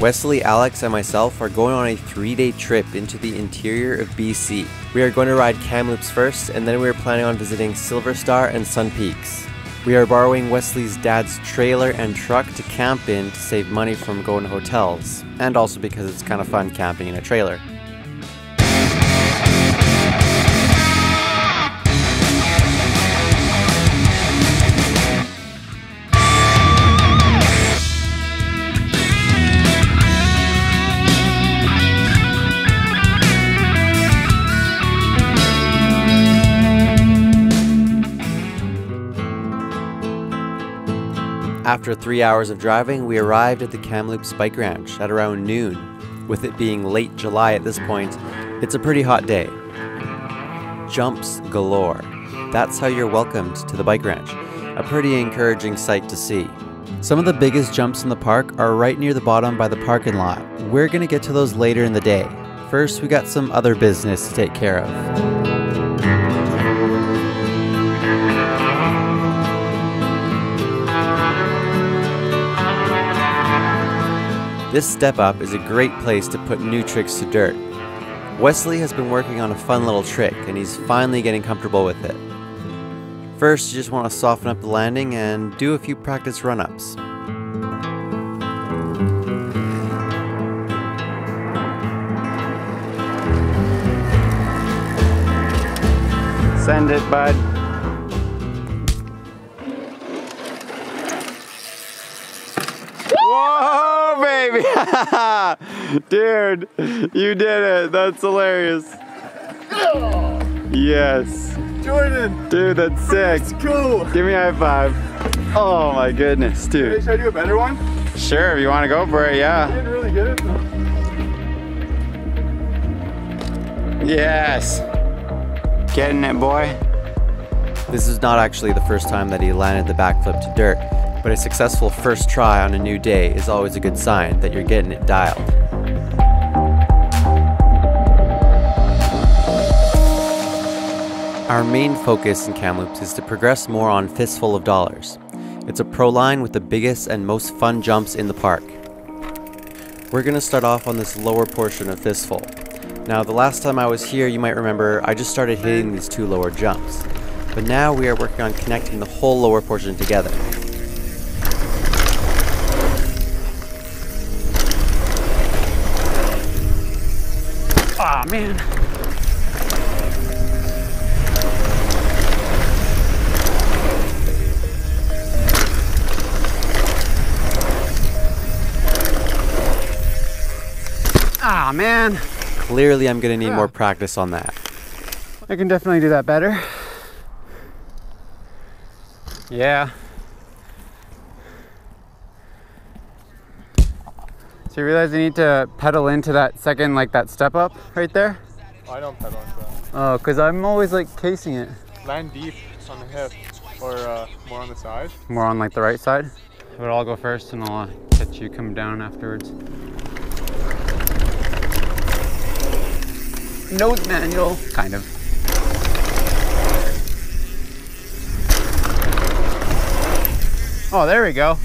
Wesley, Alex, and myself are going on a 3-day trip into the interior of BC. We are going to ride Kamloops first, and then we are planning on visiting Silver Star and Sun Peaks. We are borrowing Wesley's dad's trailer and truck to camp in to save money from going to hotels, and also because it's kind of fun camping in a trailer. After 3 hours of driving, we arrived at the Kamloops Bike Ranch at around noon. With it being late July at this point, it's a pretty hot day. Jumps galore. That's how you're welcomed to the bike ranch. A pretty encouraging sight to see. Some of the biggest jumps in the park are right near the bottom by the parking lot. We're gonna get to those later in the day. First, we got some other business to take care of. This step up is a great place to put new tricks to dirt. Wesley has been working on a fun little trick and he's finally getting comfortable with it. First, you just want to soften up the landing and do a few practice run-ups. Send it, bud. Whoa, baby! Dude, you did it. That's hilarious. Yes. Jordan! Dude, that's sick. Let's go! Give me a high five. Oh my goodness, dude. Should I do a better one? Sure, if you want to go for it, yeah. You did really good. Yes. Getting it, boy. This is not actually the first time that he landed the backflip to dirt, but a successful first try on a new day is always a good sign that you're getting it dialed. Our main focus in Kamloops is to progress more on Fistful of Dollars. It's a pro line with the biggest and most fun jumps in the park. We're going to start off on this lower portion of Fistful. Now, the last time I was here, you might remember, I just started hitting these two lower jumps. But now we are working on connecting the whole lower portion together. Aw, man. Ah, man. Clearly, I'm gonna need more practice on that. I can definitely do that better. Yeah. So you realize you need to pedal into that second, like that step up right there? Oh, I don't pedal into that. Oh, because I'm always like casing it. Land deep on the hip or more on the side. More on like the right side. But I'll go first and I'll catch you come down afterwards. Nose manual, kind of. Oh, there we go.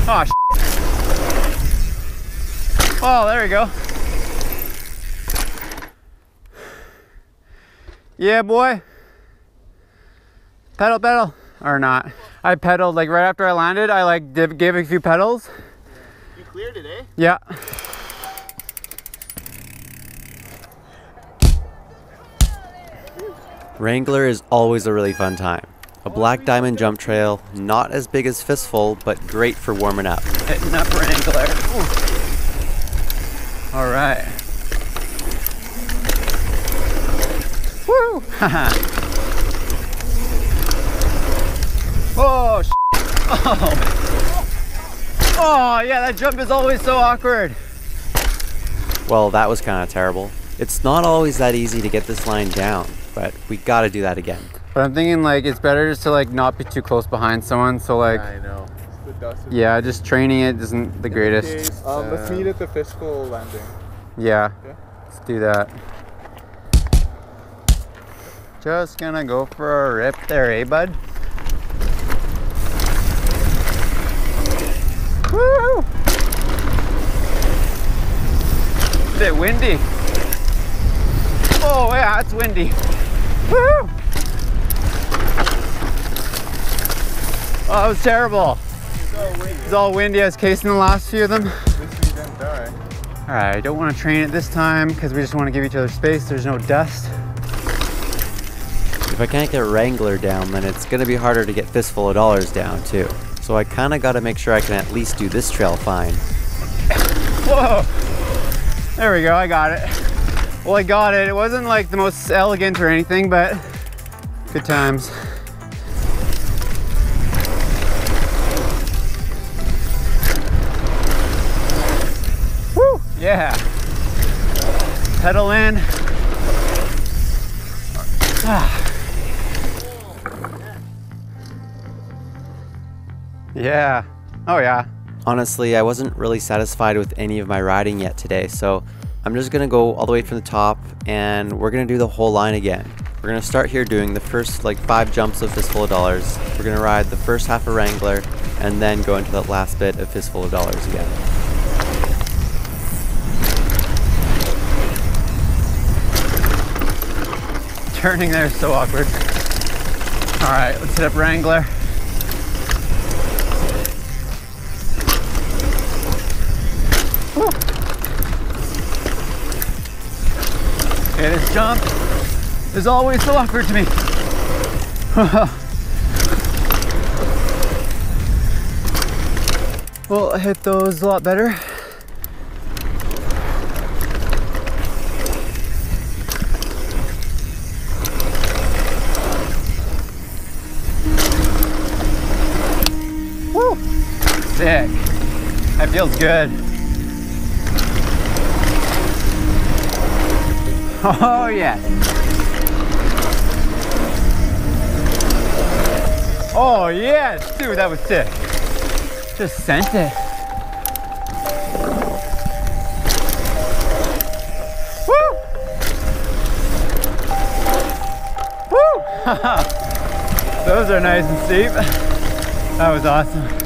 Oh, oh, there we go. Yeah, boy. Pedal, pedal. Or not. I pedaled, like right after I landed, I like gave a few pedals. You cleared it, eh? Yeah. Wrangler is always a really fun time. A black diamond jump trail, not as big as Fistful, but great for warming up. Hitting up Wrangler. All right. Woo! Oh, oh. Oh, yeah, that jump is always so awkward. Well, that was kind of terrible. It's not always that easy to get this line down, but we gotta do that again. But I'm thinking like it's better just to like not be too close behind someone. So like, I know. The dust is yeah, just training it isn't the greatest. let's meet at the Fistful landing. Yeah, Okay. let's do that. Just gonna go for a rip there, eh, bud? Woo! bit windy. Oh yeah, it's windy. Woo! Oh, that was terrible. It's all windy. I was casing the last few of them. At least you didn't die. All right, I don't want to train it this time because we just want to give each other space. There's no dust. If I can't get Wrangler down, then it's gonna be harder to get Fistful of Dollars down too. So I kinda gotta make sure I can at least do this trail fine. Whoa! There we go, I got it. Well, I got it. It wasn't like the most elegant or anything, but good times. Woo! Yeah. Pedal in. Ah. Yeah. Oh yeah. Honestly, I wasn't really satisfied with any of my riding yet today, so I'm just gonna go all the way from the top and we're gonna do the whole line again. We're gonna start here doing the first like 5 jumps of Fistful of Dollars. We're gonna ride the first half of Wrangler and then go into that last bit of Fistful of Dollars again. Turning there is so awkward. All right, let's hit up Wrangler. Woo. Okay, this jump is always so awkward to me. Well, I hit those a lot better. Woo! Sick. That feels good. Oh yeah. Oh yes, dude, that was sick. Just sent it. Woo! Woo! Those are nice and steep. That was awesome.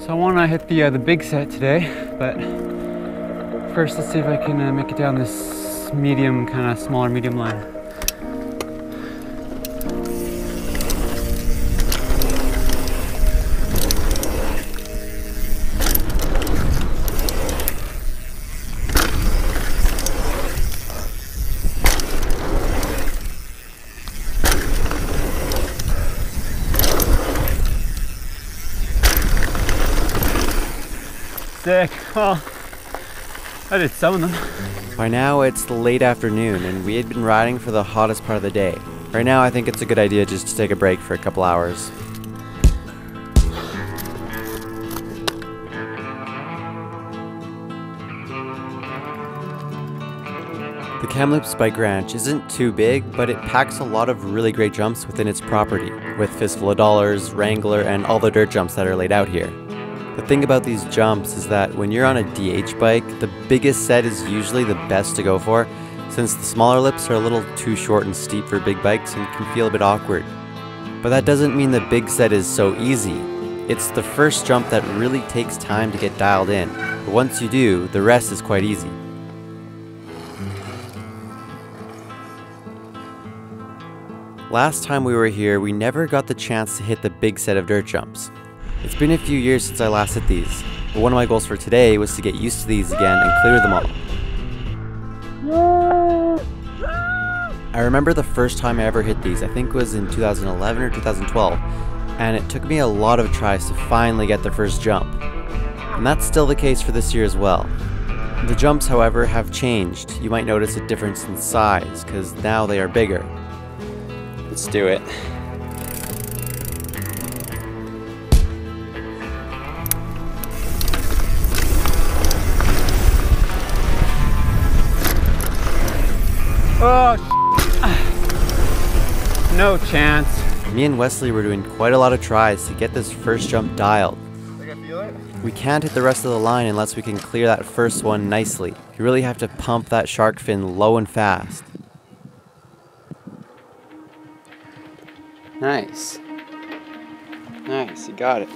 So I want to hit the big set today, but first let's see if I can make it down this medium, kind of smaller medium line. Sick. Well, I did some of them. By now it's late afternoon and we had been riding for the hottest part of the day. Right now I think it's a good idea just to take a break for a couple hours. The Kamloops Bike Ranch isn't too big, but it packs a lot of really great jumps within its property, with Fistful of Dollars, Wrangler, and all the dirt jumps that are laid out here. The thing about these jumps is that when you're on a DH bike, the biggest set is usually the best to go for, since the smaller lips are a little too short and steep for big bikes and can feel a bit awkward. But that doesn't mean the big set is so easy. It's the first jump that really takes time to get dialed in, but once you do, the rest is quite easy. Last time we were here, we never got the chance to hit the big set of dirt jumps. It's been a few years since I last hit these, but one of my goals for today was to get used to these again and clear them all. I remember the first time I ever hit these, I think it was in 2011 or 2012, and it took me a lot of tries to finally get the first jump. And that's still the case for this year as well. The jumps, however, have changed. You might notice a difference in size, because now they are bigger. Let's do it. Oh, no chance. Me and Wesley were doing quite a lot of tries to get this first jump dialed. Like I feel it? We can't hit the rest of the line unless we can clear that first one nicely. You really have to pump that shark fin low and fast. Nice. Nice, you got it.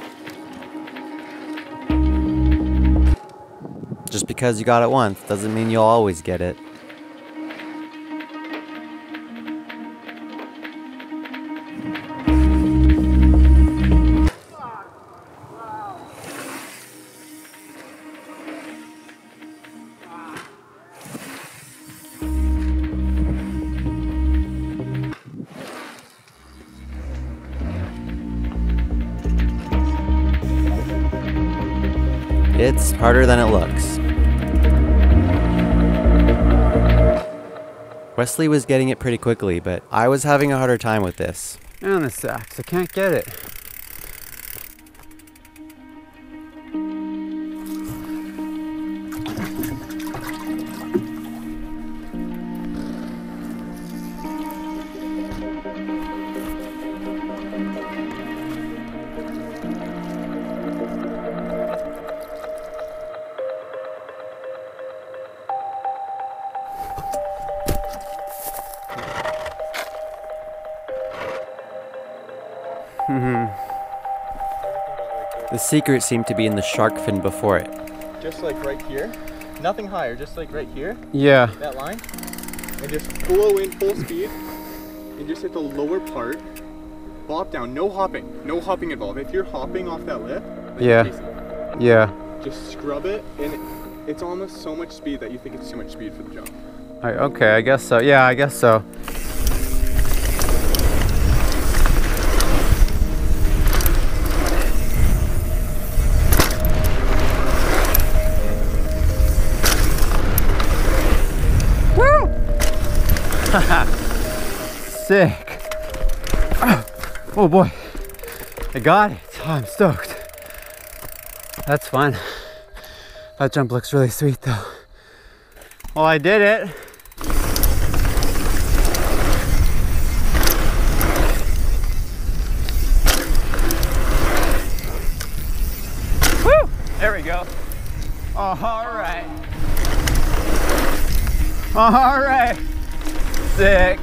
Just because you got it once doesn't mean you'll always get it. It's harder than it looks. Wesley was getting it pretty quickly, but I was having a harder time with this. Man, this sucks. I can't get it. The secret seemed to be in the shark fin before it. Just like right here. Nothing higher, just like right here. Yeah. That line. And just flow in full speed. And just hit the lower part. Bop down. No hopping. No hopping involved. If you're hopping off that lip, then Yeah. you're chasing. Yeah. Just scrub it, and it's almost so much speed that you think it's too much speed for the jump. Okay, I guess so. Yeah, I guess so. Woo! Sick. Oh boy. I got it. Oh, I'm stoked. That's fun. That jump looks really sweet though. Well, I did it. Woo! There we go. All right. All right. Sick.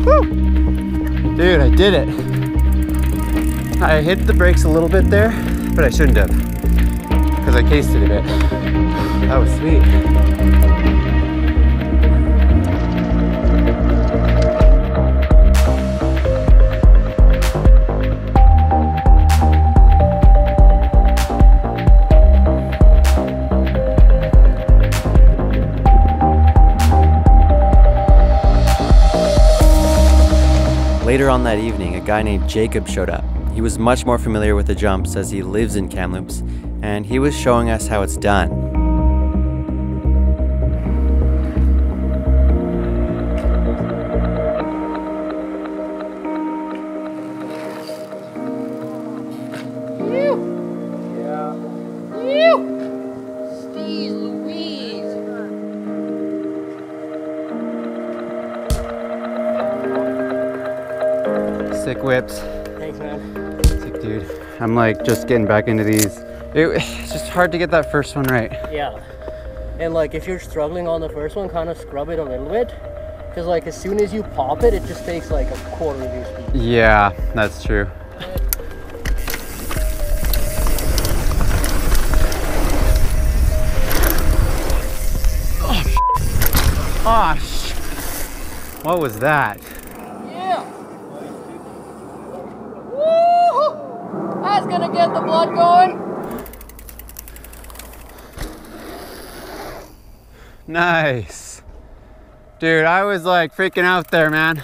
Woo! Dude, I did it. I hit the brakes a little bit there, but I shouldn't have, because I cased it a bit. That was sweet. Later on that evening, a guy named Jacob showed up. He was much more familiar with the jumps as he lives in Kamloops, and he was showing us how it's done. Sick whips. Thanks, man. Sick, dude. I'm like just getting back into these. It's just hard to get that first one right. Yeah. And like if you're struggling on the first one, kind of scrub it a little bit. Because like as soon as you pop it, it just takes like a quarter of your speed. Yeah, that's true. Oh, what was that? Yeah. Woo! That's gonna get the blood going. Nice. Dude, I was like freaking out there, man.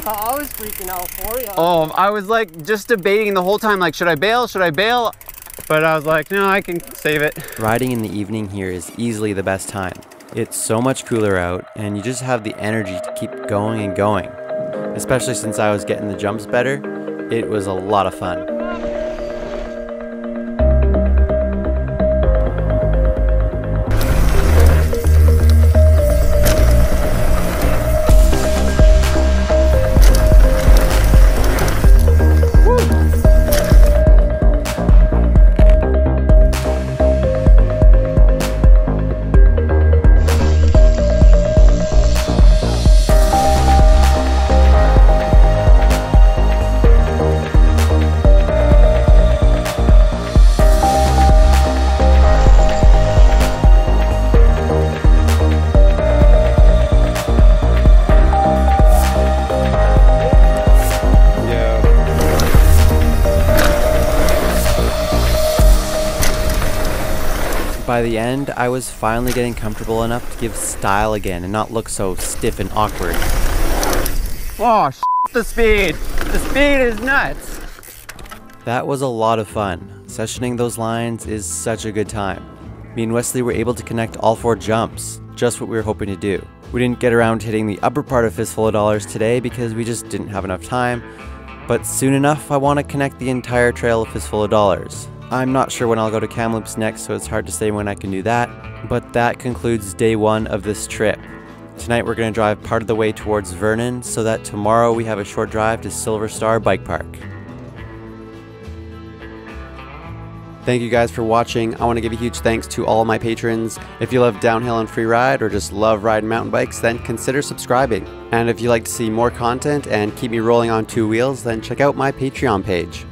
I was freaking out for you. Oh, I was like just debating the whole time, like, should I bail? Should I bail? But I was like, no, I can save it. Riding in the evening here is easily the best time. It's so much cooler out, and you just have the energy to keep going and going. Especially since I was getting the jumps better, it was a lot of fun. By the end, I was finally getting comfortable enough to give style again and not look so stiff and awkward. Oh, the speed! The speed is nuts! That was a lot of fun. Sessioning those lines is such a good time. Me and Wesley were able to connect all 4 jumps, just what we were hoping to do. We didn't get around to hitting the upper part of Fistful of Dollars today because we just didn't have enough time, but soon enough I want to connect the entire trail of Fistful of Dollars. I'm not sure when I'll go to Kamloops next, so it's hard to say when I can do that, but that concludes day 1 of this trip. Tonight we're going to drive part of the way towards Vernon so that tomorrow we have a short drive to Silver Star Bike Park. Thank you guys for watching. I want to give a huge thanks to all my patrons. If you love downhill and freeride or just love riding mountain bikes, then consider subscribing. And if you'd like to see more content and keep me rolling on 2 wheels, then check out my Patreon page.